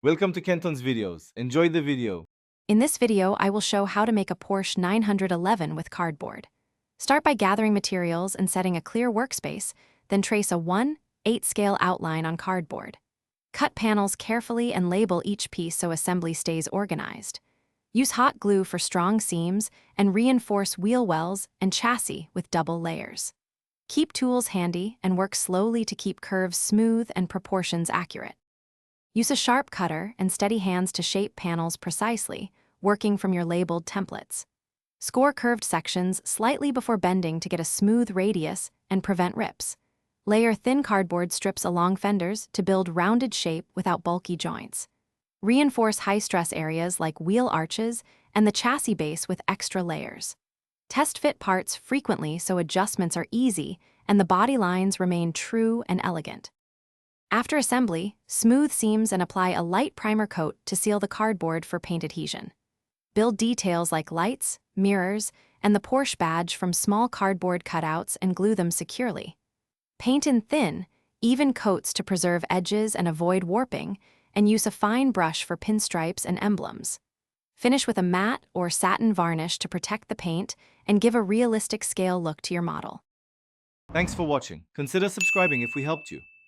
Welcome to Kenton's videos. Enjoy the video. In this video, I will show how to make a Porsche 911 with cardboard. Start by gathering materials and setting a clear workspace, then trace a 1/8 scale outline on cardboard. Cut panels carefully and label each piece so assembly stays organized. Use hot glue for strong seams and reinforce wheel wells and chassis with double layers. Keep tools handy and work slowly to keep curves smooth and proportions accurate. Use a sharp cutter and steady hands to shape panels precisely, working from your labeled templates. Score curved sections slightly before bending to get a smooth radius and prevent rips. Layer thin cardboard strips along fenders to build rounded shape without bulky joints. Reinforce high-stress areas like wheel arches and the chassis base with extra layers. Test fit parts frequently so adjustments are easy and the body lines remain true and elegant. After assembly, smooth seams and apply a light primer coat to seal the cardboard for paint adhesion. Build details like lights, mirrors, and the Porsche badge from small cardboard cutouts and glue them securely. Paint in thin, even coats to preserve edges and avoid warping, and use a fine brush for pinstripes and emblems. Finish with a matte or satin varnish to protect the paint and give a realistic scale look to your model. Thanks for watching. Consider subscribing if we helped you.